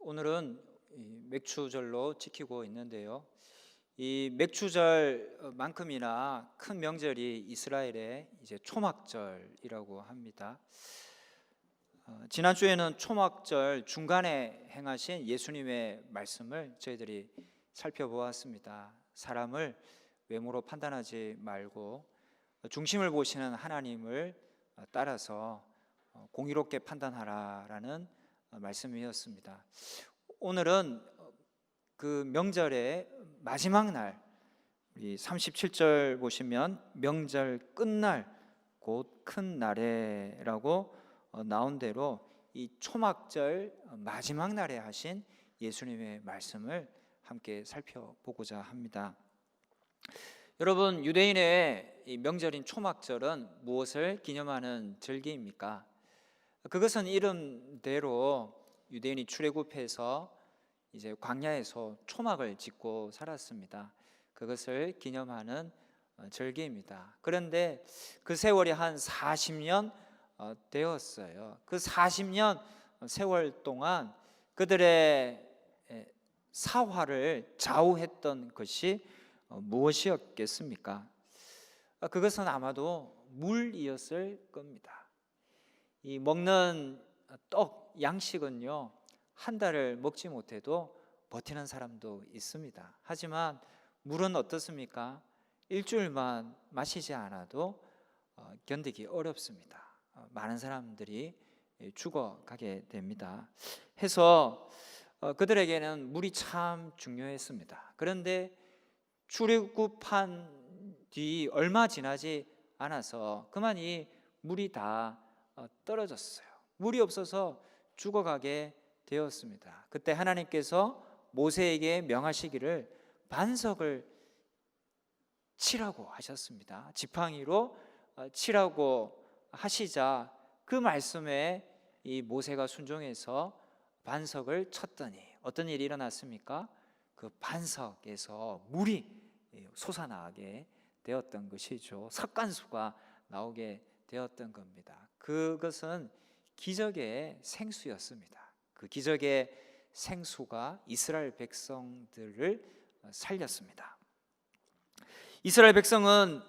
오늘은 이 맥추절로 지키고 있는데요. 이 맥추절만큼이나 큰 명절이 이스라엘의 이제 초막절이라고 합니다. 지난주에는 초막절 중간에 행하신 예수님의 말씀을 저희들이 살펴보았습니다. 사람을 외모로 판단하지 말고 중심을 보시는 하나님을 따라서 공의롭게 판단하라라는 말씀이었습니다. 오늘은 그 명절의 마지막 날, 우리 37절 보시면 명절 끝날 곧 큰 날에라고 나온 대로 이 초막절 마지막 날에 하신 예수님의 말씀을 함께 살펴보고자 합니다. 여러분, 유대인의 이 명절인 초막절은 무엇을 기념하는 절기입니까? 그것은 이름대로 유대인이 출애굽해서 이제 광야에서 초막을 짓고 살았습니다. 그것을 기념하는 절기입니다. 그런데 그 세월이 한 40년 되었어요. 그 40년 세월 동안 그들의 사활을 좌우했던 것이 무엇이었겠습니까? 그것은 아마도 물이었을 겁니다. 이 먹는 떡, 양식은요, 한 달을 먹지 못해도 버티는 사람도 있습니다. 하지만 물은 어떻습니까? 일주일만 마시지 않아도 견디기 어렵습니다. 많은 사람들이 죽어가게 됩니다. 해서 그들에게는 물이 참 중요했습니다. 그런데 출애굽한 뒤 얼마 지나지 않아서 그만 이 물이 다 떨어졌어요. 물이 없어서 죽어가게 되었습니다. 그때 하나님께서 모세에게 명하시기를 반석을 치라고 하셨습니다. 지팡이로 치라고 하시자 그 말씀에 이 모세가 순종해서 반석을 쳤더니 어떤 일이 일어났습니까? 그 반석에서 물이 솟아나게 되었던 것이죠. 석간수가 나오게 되었던 겁니다. 그것은 기적의 생수였습니다. 그 기적의 생수가 이스라엘 백성들을 살렸습니다. 이스라엘 백성은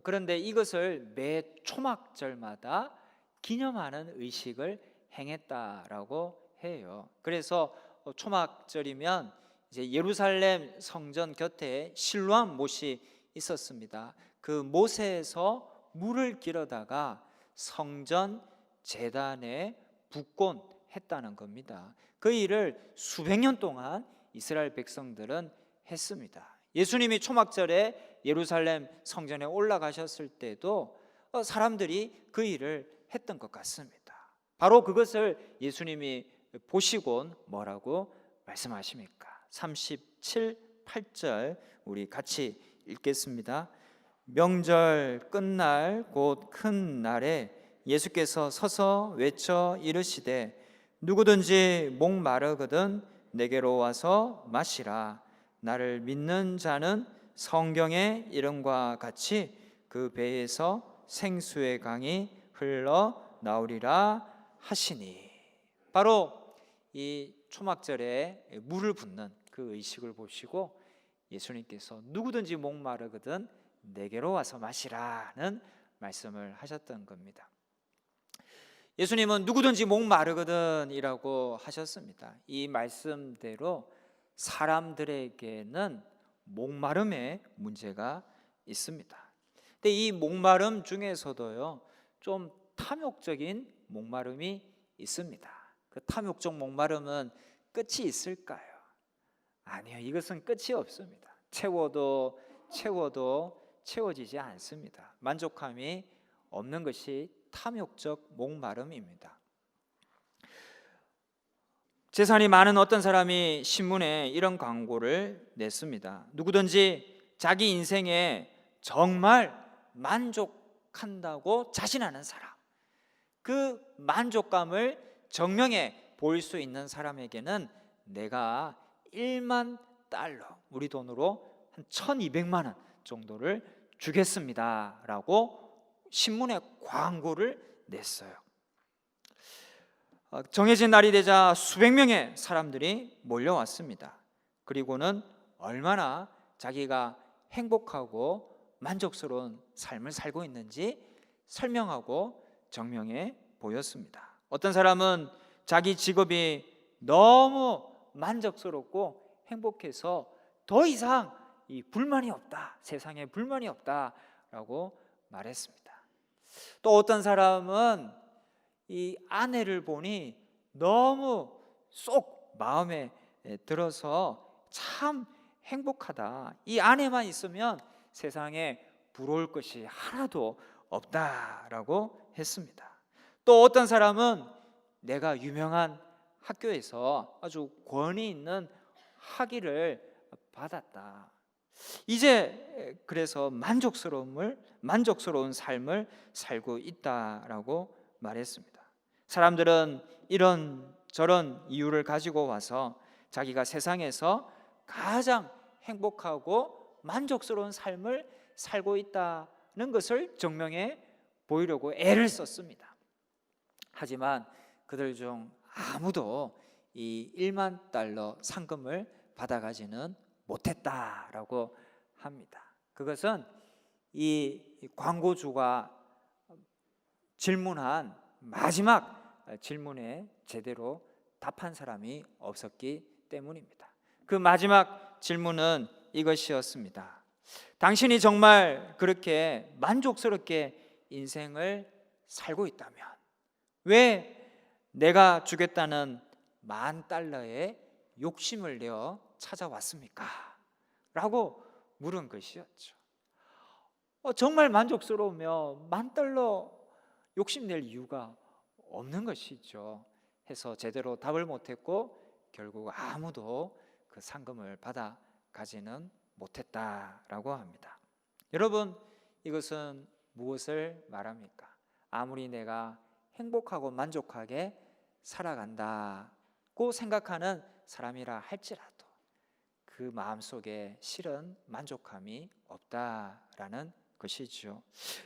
그런데 이것을 매 초막절마다 기념하는 의식을 행했다라고 해요. 그래서 초막절이면 이제 예루살렘 성전 곁에 실로암 못이 있었습니다. 그 못에서 물을 길어다가 성전 제단에 붓곤 했다는 겁니다. 그 일을 수백 년 동안 이스라엘 백성들은 했습니다. 예수님이 초막절에 예루살렘 성전에 올라가셨을 때도 사람들이 그 일을 했던 것 같습니다. 바로 그것을 예수님이 보시곤 뭐라고 말씀하십니까? 37, 8절 우리 같이 읽겠습니다. 명절 끝날 곧 큰 날에 예수께서 서서 외쳐 이르시되 누구든지 목마르거든 내게로 와서 마시라. 나를 믿는 자는 성경의 이름과 같이 그 배에서 생수의 강이 흘러 나오리라 하시니. 바로 이 초막절에 물을 붓는 그 의식을 보시고 예수님께서 누구든지 목마르거든 내게로 와서 마시라는 말씀을 하셨던 겁니다. 예수님은 누구든지 목마르거든 이라고 하셨습니다. 이 말씀대로 사람들에게는 목마름의 문제가 있습니다. 근데 이 목마름 중에서도요, 좀 탐욕적인 목마름이 있습니다. 그 탐욕적 목마름은 끝이 있을까요? 아니요, 이것은 끝이 없습니다. 채워도 채워지지 않습니다. 만족함이 없는 것이 탐욕적 목마름입니다. 재산이 많은 어떤 사람이 신문에 이런 광고를 냈습니다. 누구든지 자기 인생에 정말 만족한다고 자신하는 사람, 그 만족감을 정명해 보일 수 있는 사람에게는 내가 1만 달러, 우리 돈으로 한 1200만 원 정도를 주겠습니다 라고 신문에 광고를 냈어요. 정해진 날이 되자 수백 명의 사람들이 몰려왔습니다. 그리고는 얼마나 자기가 행복하고 만족스러운 삶을 살고 있는지 설명하고 증명해 보였습니다. 어떤 사람은 자기 직업이 너무 만족스럽고 행복해서 더 이상 이 불만이 없다, 세상에 불만이 없다라고 말했습니다. 또 어떤 사람은 이 아내를 보니 너무 쏙 마음에 들어서 참 행복하다, 이 아내만 있으면 세상에 부러울 것이 하나도 없다라고 했습니다. 또 어떤 사람은 내가 유명한 학교에서 아주 권위 있는 학위를 받았다, 이제 그래서 만족스러운 삶을 살고 있다라고 말했습니다. 사람들은 이런 저런 이유를 가지고 와서 자기가 세상에서 가장 행복하고 만족스러운 삶을 살고 있다는 것을 증명해 보이려고 애를 썼습니다. 하지만 그들 중 아무도 이 1만 달러 상금을 받아가지는 못했다라고 합니다. 그것은 이 광고주가 질문한 마지막 질문에 제대로 답한 사람이 없었기 때문입니다. 그 마지막 질문은 이것이었습니다. 당신이 정말 그렇게 만족스럽게 인생을 살고 있다면 왜 내가 주겠다는 10,000달러의 욕심을 내어 찾아왔습니까? 라고 물은 것이었죠. 정말 만족스러우면 10,000달러 욕심낼 이유가 없는 것이죠. 해서 제대로 답을 못했고 결국 아무도 그 상금을 받아 가지는 못했다라고 합니다. 여러분, 이것은 무엇을 말합니까? 아무리 내가 행복하고 만족하게 살아간다고 생각하는 사람이라 할지라도 그 마음속에 실은 만족함이 없다라는 것이죠.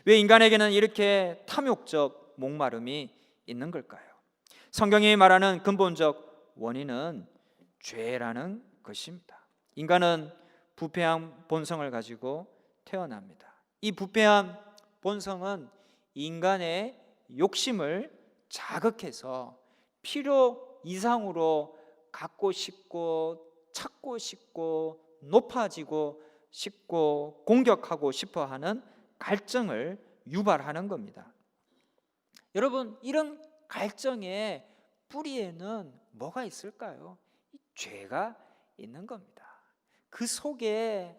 왜 인간에게는 이렇게 탐욕적 목마름이 있는 걸까요? 성경이 말하는 근본적 원인은 죄라는 것입니다. 인간은 부패한 본성을 가지고 태어납니다. 이 부패한 본성은 인간의 욕심을 자극해서 필요 이상으로 갖고 싶고 찾고 싶고 높아지고 싶고 공격하고 싶어 하는 갈증을 유발하는 겁니다. 여러분, 이런 갈증의 뿌리에는 뭐가 있을까요? 죄가 있는 겁니다. 그 속에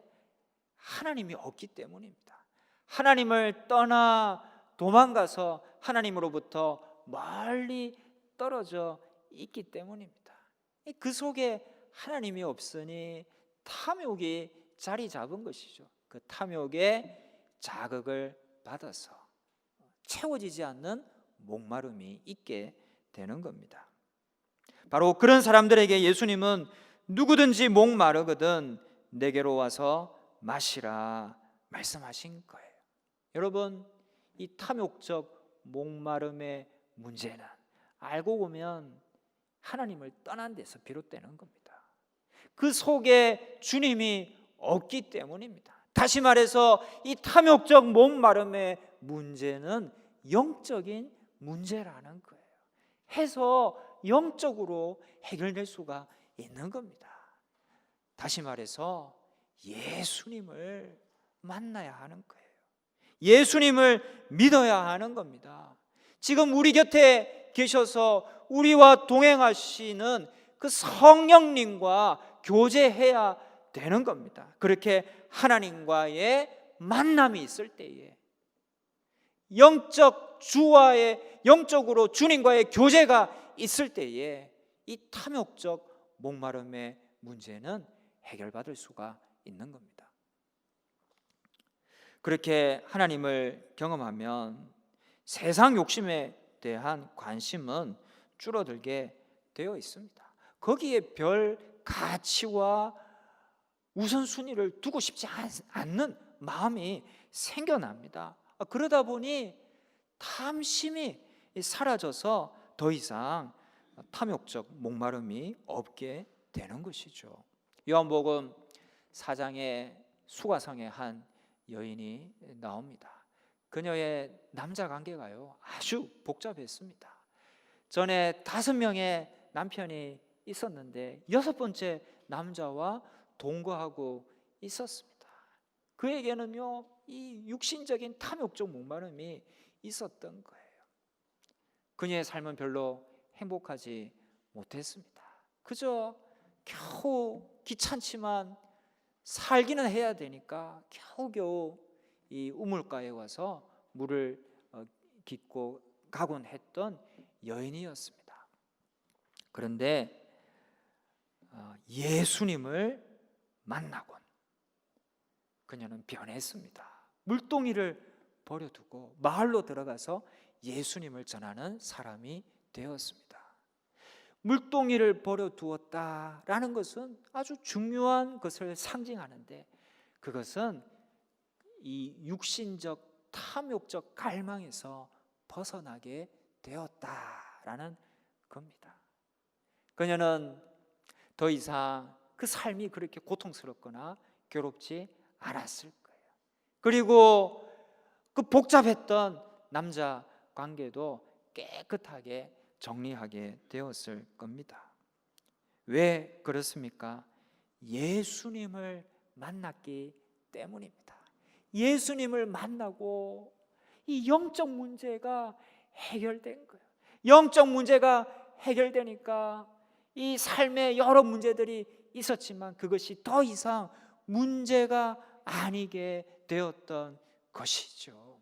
하나님이 없기 때문입니다. 하나님을 떠나 도망가서 하나님으로부터 멀리 떨어져 있기 때문입니다. 그 속에 하나님이 없으니 탐욕이 자리 잡은 것이죠. 그 탐욕에 자극을 받아서 채워지지 않는 목마름이 있게 되는 겁니다. 바로 그런 사람들에게 예수님은 누구든지 목마르거든 내게로 와서 마시라 말씀하신 거예요. 여러분, 이 탐욕적 목마름의 문제는 알고 보면 하나님을 떠난 데서 비롯되는 겁니다. 그 속에 주님이 없기 때문입니다. 다시 말해서 이 탐욕적 목마름의 문제는 영적인 문제라는 거예요. 해서 영적으로 해결될 수가 있는 겁니다. 다시 말해서 예수님을 만나야 하는 거예요. 예수님을 믿어야 하는 겁니다. 지금 우리 곁에 계셔서 우리와 동행하시는 그 성령님과 교제해야 되는 겁니다. 그렇게 하나님과의 만남이 있을 때에 영적으로 주님과의 교제가 있을 때에 이 탐욕적 목마름의 문제는 해결받을 수가 있는 겁니다. 그렇게 하나님을 경험하면 세상 욕심에 대한 관심은 줄어들게 되어 있습니다. 거기에 별 가치와 우선순위를 두고 싶지 않는 마음이 생겨납니다. 그러다 보니 탐심이 사라져서 더 이상 탐욕적 목마름이 없게 되는 것이죠. 요한복음 4장에 수가성의 한 여인이 나옵니다. 그녀의 남자 관계가요 아주 복잡했습니다. 전에 5명의 남편이 있었는데 6번째 남자와 동거하고 있었습니다. 그에게는요 이 육신적인 탐욕적 목마름이 있었던 거예요. 그녀의 삶은 별로 행복하지 못했습니다. 그저 겨우 귀찮지만 살기는 해야 되니까 겨우겨우 이 우물가에 와서 물을 깃고 가곤 했던 여인이었습니다. 그런데 예수님을 만나곤 그녀는 변했습니다. 물동이를 버려두고 마을로 들어가서 예수님을 전하는 사람이 되었습니다. 물동이를 버려두었다라는 것은 아주 중요한 것을 상징하는데 그것은 이 육신적 탐욕적 갈망에서 벗어나게 되었다라는 겁니다. 그녀는 더 이상 그 삶이 그렇게 고통스럽거나 괴롭지 않았을 거예요. 그리고 그 복잡했던 남자 관계도 깨끗하게 정리하게 되었을 겁니다. 왜 그렇습니까? 예수님을 만났기 때문입니다. 예수님을 만나고 이 영적 문제가 해결된 거예요. 영적 문제가 해결되니까 이 삶에 여러 문제들이 있었지만 그것이 더 이상 문제가 아니게 되었던 것이죠.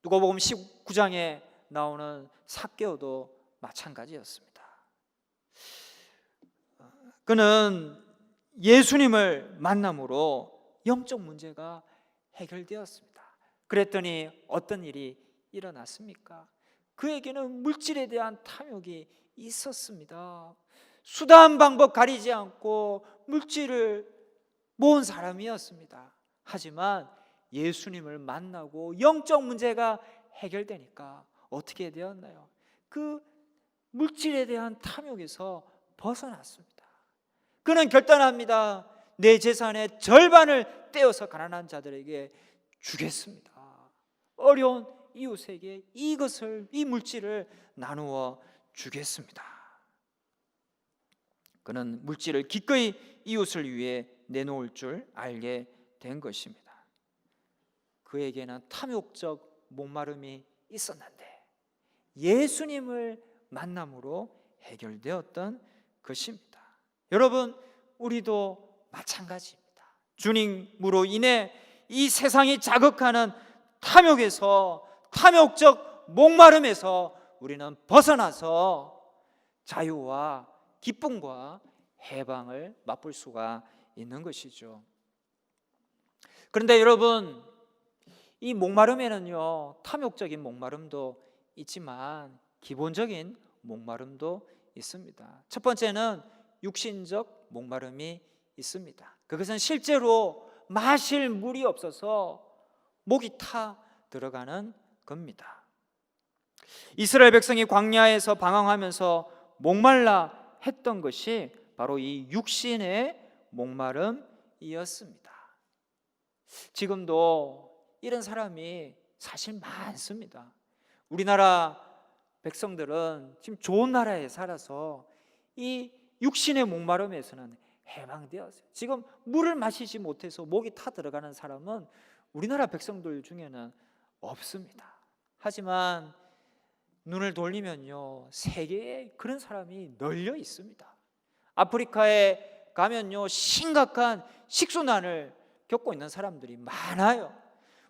누가복음 19장에 나오는 삭개오도 마찬가지였습니다. 그는 예수님을 만남으로 영적 문제가 해결되었습니다. 그랬더니 어떤 일이 일어났습니까? 그에게는 물질에 대한 탐욕이 있었습니다. 수단 방법 가리지 않고 물질을 모은 사람이었습니다. 하지만 예수님을 만나고 영적 문제가 해결되니까 어떻게 되었나요? 그 물질에 대한 탐욕에서 벗어났습니다. 그는 결단합니다. 내 재산의 절반을 떼어서 가난한 자들에게 주겠습니다. 어려운 이웃에게 이 물질을 나누어 주겠습니다. 그는 물질을 기꺼이 이웃을 위해 내놓을 줄 알게 된 것입니다. 그에게는 탐욕적 목마름이 있었는데 예수님을 만남으로 해결되었던 것입니다. 여러분, 우리도 마찬가지입니다. 주님으로 인해 이 세상이 자극하는 탐욕에서, 탐욕적 목마름에서 우리는 벗어나서 자유와 기쁨과 해방을 맛볼 수가 있는 것이죠. 그런데 여러분, 이 목마름에는요 탐욕적인 목마름도 있지만 기본적인 목마름도 있습니다. 첫 번째는 육신적 목마름이 있습니다. 그것은 실제로 마실 물이 없어서 목이 타 들어가는 겁니다. 이스라엘 백성이 광야에서 방황하면서 목말라 했던 것이 바로 이 육신의 목마름이었습니다. 지금도 이런 사람이 사실 많습니다. 우리나라 백성들은 지금 좋은 나라에 살아서 이 육신의 목마름에서는 해방되었어요. 지금 물을 마시지 못해서 목이 타 들어가는 사람은 우리나라 백성들 중에는 없습니다. 하지만 눈을 돌리면요 세계에 그런 사람이 널려 있습니다. 아프리카에 가면요 심각한 식수난을 겪고 있는 사람들이 많아요.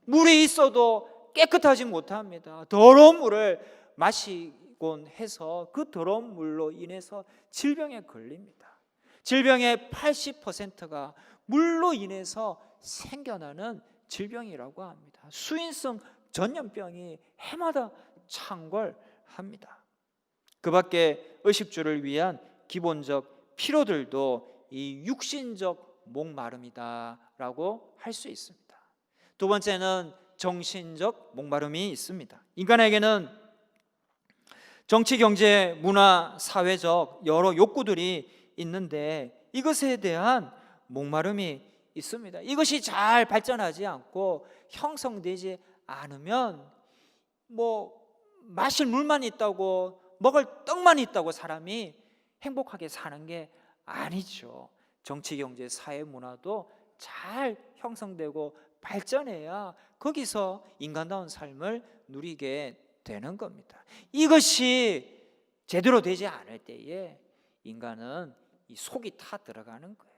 물이 있어도 깨끗하지 못합니다. 더러운 물을 마시곤 해서 그 더러운 물로 인해서 질병에 걸립니다. 질병의 80%가 물로 인해서 생겨나는 질병이라고 합니다. 수인성 전염병이 해마다 창궐합니다. 그 밖에 의식주를 위한 기본적 필요들도 이 육신적 목마름이다라고 할 수 있습니다. 두 번째는 정신적 목마름이 있습니다. 인간에게는 정치, 경제, 문화, 사회적 여러 욕구들이 있는데 이것에 대한 목마름이 있습니다. 이것이 잘 발전하지 않고 형성되지 않으면 마실 물만 있다고, 먹을 떡만 있다고 사람이 행복하게 사는 게 아니죠. 정치, 경제, 사회, 문화도 잘 형성되고 발전해야 거기서 인간다운 삶을 누리게 되는 겁니다. 이것이 제대로 되지 않을 때에 인간은 이 속이 타 들어가는 거예요.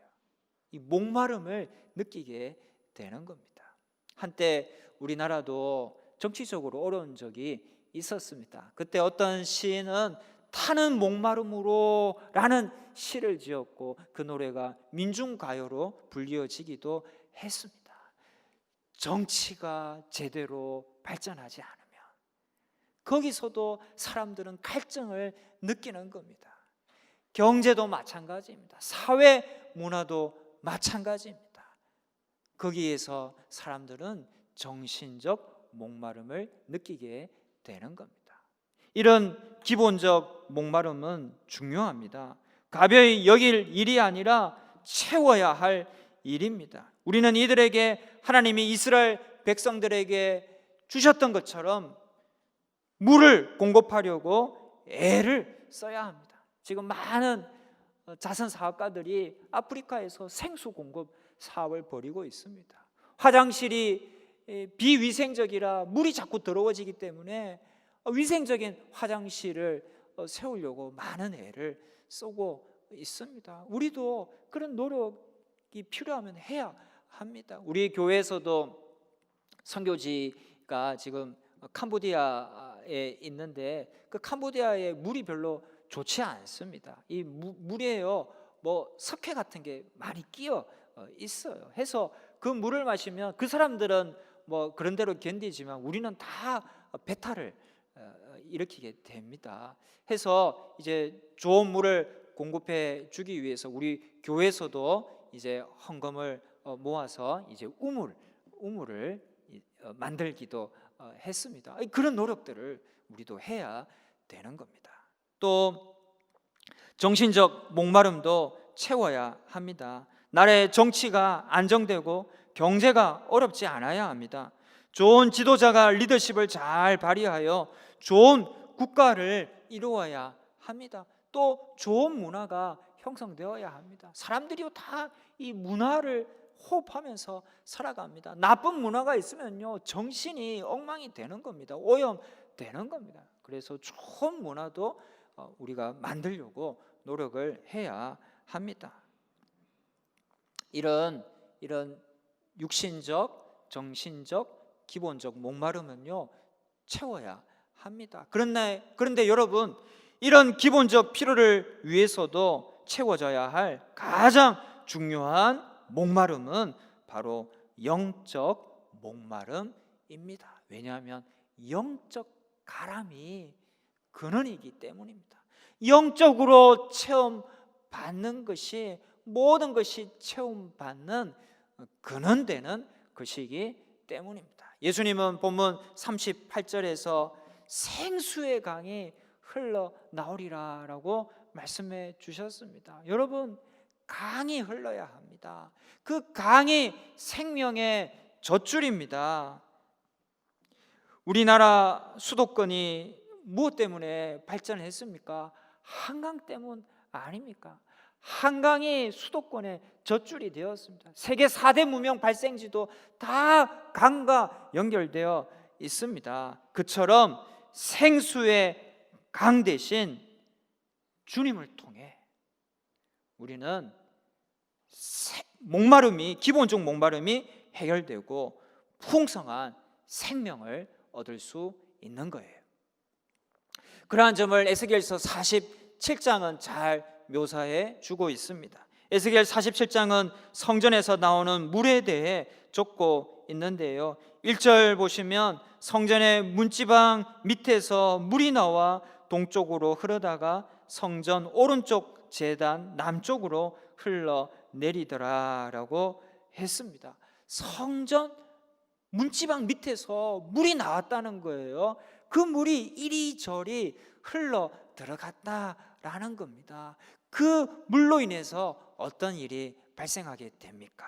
이 목마름을 느끼게 되는 겁니다. 한때 우리나라도 정치적으로 어려운 적이 있었습니다. 그때 어떤 시인은 타는 목마름으로 라는 시를 지었고 그 노래가 민중가요로 불리어지기도 했습니다. 정치가 제대로 발전하지 않으면 거기서도 사람들은 갈증을 느끼는 겁니다. 경제도 마찬가지입니다. 사회 문화도 마찬가지입니다. 거기에서 사람들은 정신적 목마름을 느끼게 되는 겁니다. 이런 기본적 목마름은 중요합니다. 가벼이 여길 일이 아니라 채워야 할 일입니다. 우리는 이들에게 하나님이 이스라엘 백성들에게 주셨던 것처럼 물을 공급하려고 애를 써야 합니다. 지금 많은 자선 사업가들이 아프리카에서 생수 공급 사업을 벌이고 있습니다. 화장실이 비위생적이라 물이 자꾸 더러워지기 때문에 위생적인 화장실을 세우려고 많은 애를 쓰고 있습니다. 우리도 그런 노력이 필요하면 해야 합니다. 우리 교회에서도 선교지가 지금 캄보디아에 있는데 그 캄보디아의 물이 별로 좋지 않습니다. 이 물에요 석회 같은 게 많이 끼어 있어요. 해서 그 물을 마시면 그 사람들은 그런 대로 견디지만 우리는 다 배탈을 일으키게 됩니다. 해서 이제 좋은 물을 공급해 주기 위해서 우리 교회에서도 이제 헌금을 모아서 이제 우물을 만들기도 했습니다. 그런 노력들을 우리도 해야 되는 겁니다. 또 정신적 목마름도 채워야 합니다. 나라의 정치가 안정되고 경제가 어렵지 않아야 합니다. 좋은 지도자가 리더십을 잘 발휘하여 좋은 국가를 이루어야 합니다. 또 좋은 문화가 형성되어야 합니다. 사람들이 다 이 문화를 호흡하면서 살아갑니다. 나쁜 문화가 있으면요 정신이 엉망이 되는 겁니다. 오염되는 겁니다. 그래서 좋은 문화도 우리가 만들려고 노력을 해야 합니다. 이런 육신적, 정신적, 기본적 목마름은요 채워야 합니다. 그런데 여러분, 이런 기본적 필요를 위해서도 채워져야 할 가장 중요한 목마름은 바로 영적 목마름입니다. 왜냐하면 영적 가람이 근원이기 때문입니다. 영적으로 체험받는 것이 모든 것이 체험받는 근원되는 것이기 때문입니다. 예수님은 본문 38절에서 생수의 강이 흘러나오리라 라고 말씀해 주셨습니다. 여러분, 강이 흘러야 합니다. 그 강이 생명의 젖줄입니다. 우리나라 수도권이 무엇 때문에 발전했습니까? 한강 때문 아닙니까? 한강이 수도권의 젖줄이 되었습니다. 세계 4대 문명 발생지도 다 강과 연결되어 있습니다. 그처럼 생수의 강 대신 주님을 통해 우리는 기본적 목마름이 해결되고 풍성한 생명을 얻을 수 있는 거예요. 그러한 점을 에스겔서 47장은 잘 묘사해 주고 있습니다. 에스겔 47장은 성전에서 나오는 물에 대해 적고 있는데요. 1절 보시면 성전의 문지방 밑에서 물이 나와 동쪽으로 흐르다가 성전 오른쪽 제단 남쪽으로 흘러내리더라 라고 했습니다. 성전 문지방 밑에서 물이 나왔다는 거예요. 그 물이 이리저리 흘러 들어갔다라는 겁니다. 그 물로 인해서 어떤 일이 발생하게 됩니까?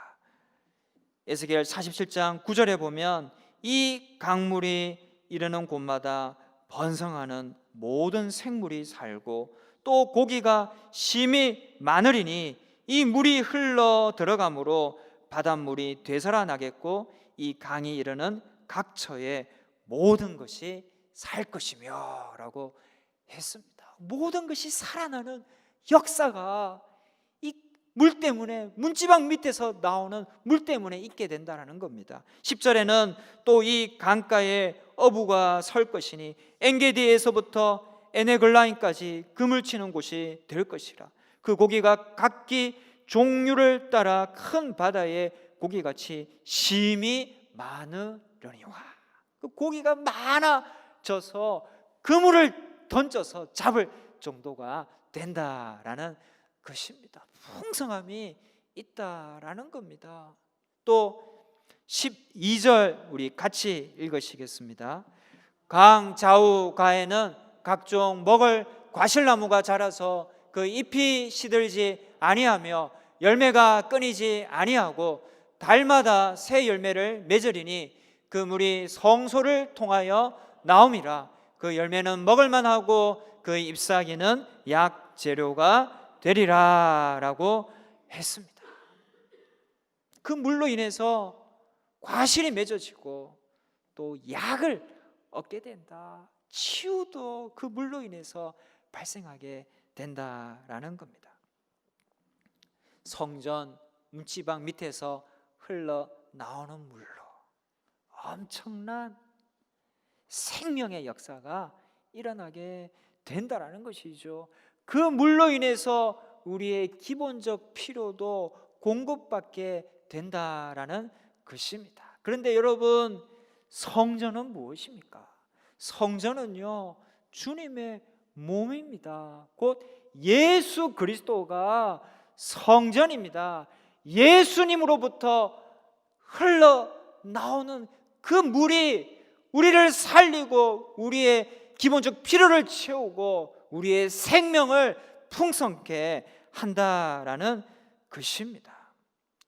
에스겔 47장 9절에 보면 이 강물이 이르는 곳마다 번성하는 모든 생물이 살고 또 고기가 심히 많으리니 이 물이 흘러 들어가므로 바닷물이 되살아나겠고 이 강이 이르는 각처에 모든 것이 살 것이며 라고 했습니다. 모든 것이 살아나는 역사가 이 물 때문에, 문지방 밑에서 나오는 물 때문에 있게 된다는 겁니다. 10절에는 또 이 강가에 어부가 설 것이니 엔게디에서부터 에네글라임까지 금을 치는 곳이 될 것이라. 그 고기가 각기 종류를 따라 큰 바다의 고기같이 심히 많으려니와. 그 고기가 많아져서 그물을 던져서 잡을 정도가 된다라는 것입니다. 풍성함이 있다라는 겁니다. 또 12절 우리 같이 읽으시겠습니다. 강 좌우가에는 각종 먹을 과실나무가 자라서 그 잎이 시들지 아니하며 열매가 끊이지 아니하고 달마다 새 열매를 맺으리니 그 물이 성소를 통하여 나옴이라. 그 열매는 먹을만하고 그 잎사귀는 약 재료가 되리라 라고 했습니다. 그 물로 인해서 과실이 맺어지고 또 약을 얻게 된다. 치유도 그 물로 인해서 발생하게 된다라는 겁니다. 성전 문지방 밑에서 흘러나오는 물로 엄청난 생명의 역사가 일어나게 된다라는 것이죠. 그 물로 인해서 우리의 기본적 필요도 공급받게 된다라는 것입니다. 그런데 여러분, 성전은 무엇입니까? 성전은요, 주님의 몸입니다. 곧 예수 그리스도가 성전입니다. 예수님으로부터 흘러나오는 그 물이 우리를 살리고 우리의 기본적 필요를 채우고 우리의 생명을 풍성케 한다라는 것입니다.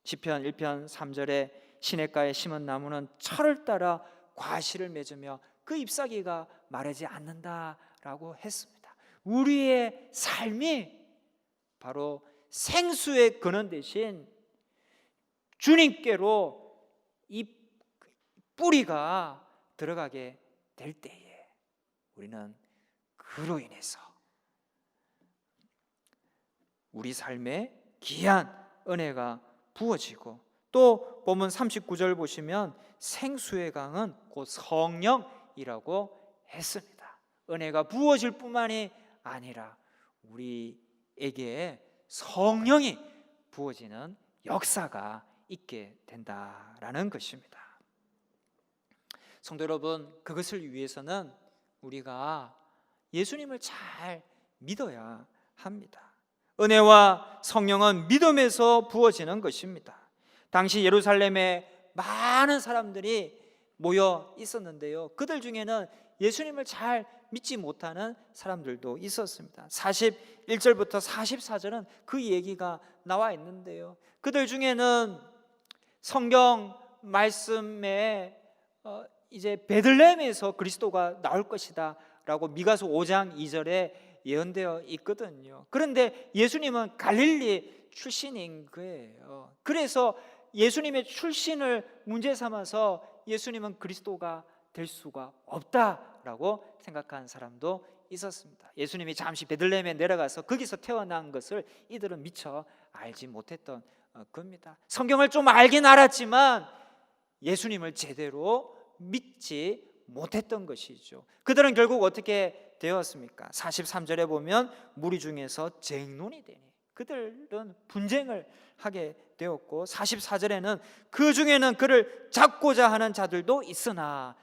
시편 1편 3절에 시냇가에 심은 나무는 철을 따라 과실을 맺으며 그 잎사귀가 마르지 않는다라고 했습니다. 우리의 삶이 바로 생수의 근원 대신 주님께로 이 뿌리가 들어가게 될 때에 우리는 그로 인해서 우리 삶에 귀한 은혜가 부어지고, 또 본문 39절 보시면 생수의 강은 곧 성령이라고 했습니다. 은혜가 부어질 뿐만이 아니라 우리에게 성령이 부어지는 역사가 있게 된다라는 것입니다. 성도 여러분, 그것을 위해서는 우리가 예수님을 잘 믿어야 합니다. 은혜와 성령은 믿음에서 부어지는 것입니다. 당시 예루살렘에 많은 사람들이 모여 있었는데요, 그들 중에는 예수님을 잘 믿지 못하는 사람들도 있었습니다. 41절부터 44절은 그 얘기가 나와 있는데요, 그들 중에는 성경 말씀에 이제 베들레헴에서 그리스도가 나올 것이다 라고 미가서 5장 2절에 예언되어 있거든요. 그런데 예수님은 갈릴리 출신인 거예요. 그래서 예수님의 출신을 문제 삼아서 예수님은 그리스도가 될 수가 없다라고 생각한 사람도 있었습니다. 예수님이 잠시 베들레헴에 내려가서 거기서 태어난 것을 이들은 미처 알지 못했던 겁니다. 성경을 좀 알긴 알았지만 예수님을 제대로 믿지 못했던 것이죠. 그들은 결국 어떻게 되었습니까? 43절에 보면 무리 중에서 쟁론이 되니 그들은 분쟁을 하게 되었고, 44절에는 그 중에는 그를 잡고자 하는 자들도 있으나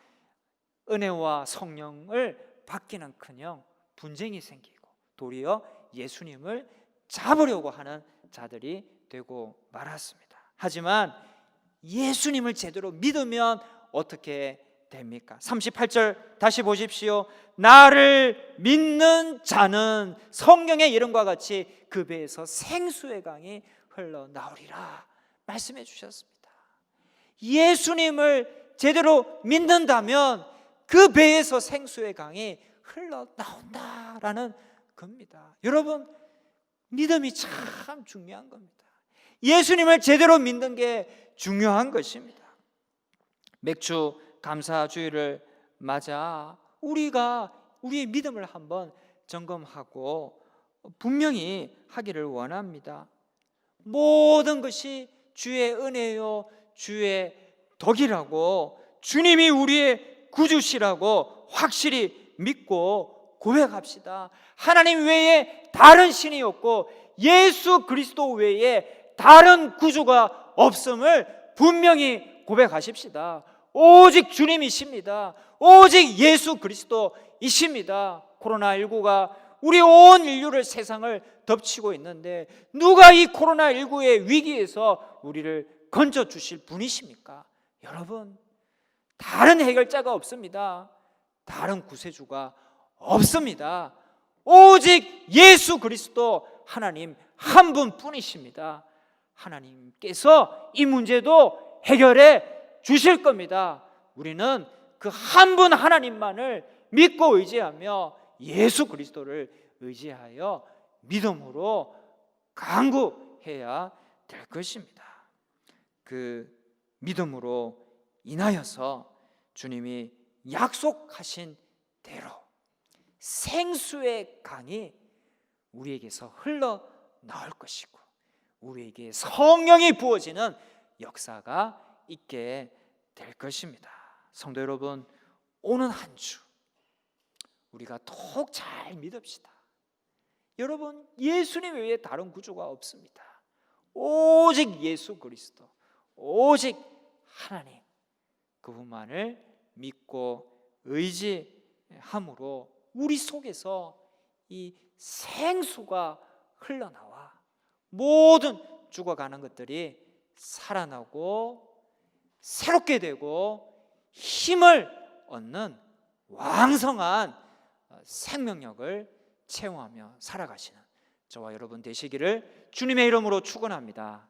은혜와 성령을 받기는커녕 분쟁이 생기고 도리어 예수님을 잡으려고 하는 자들이 되고 말았습니다. 하지만 예수님을 제대로 믿으면 어떻게 됩니까? 38절 다시 보십시오. 나를 믿는 자는 성경의 이름과 같이 그 배에서 생수의 강이 흘러나오리라 말씀해 주셨습니다. 예수님을 제대로 믿는다면 그 배에서 생수의 강이 흘러나온다라는 겁니다. 여러분, 믿음이 참 중요한 겁니다. 예수님을 제대로 믿는 게 중요한 것입니다. 맥주 감사주의를 맞아 우리가 우리의 믿음을 한번 점검하고 분명히 하기를 원합니다. 모든 것이 주의 은혜요 주의 덕이라고 주님이 우리의 구주시라고 확실히 믿고 고백합시다. 하나님 외에 다른 신이 없고 예수 그리스도 외에 다른 구주가 없음을 분명히 고백하십시다. 오직 주님이십니다. 오직 예수 그리스도이십니다. 코로나19가 우리 온 인류를, 세상을 덮치고 있는데 누가 이 코로나19의 위기에서 우리를 건져주실 분이십니까? 여러분, 다른 해결자가 없습니다. 다른 구세주가 없습니다. 오직 예수 그리스도 하나님 한 분뿐이십니다. 하나님께서 이 문제도 해결해 주실 겁니다. 우리는 그 한 분 하나님만을 믿고 의지하며 예수 그리스도를 의지하여 믿음으로 간구해야 될 것입니다. 그 믿음으로 인하여서 주님이 약속하신 대로 생수의 강이 우리에게서 흘러나올 것이고 우리에게 성령이 부어지는 역사가 있게 될 것입니다. 성도 여러분, 오는 한 주 우리가 더욱 잘 믿읍시다. 여러분, 예수님 외에 다른 구주가 없습니다. 오직 예수 그리스도, 오직 하나님, 그분만을 믿고 의지함으로 우리 속에서 이 생수가 흘러나와 모든 죽어가는 것들이 살아나고 새롭게 되고 힘을 얻는 왕성한 생명력을 체험하며 살아가시는 저와 여러분 되시기를 주님의 이름으로 축원합니다.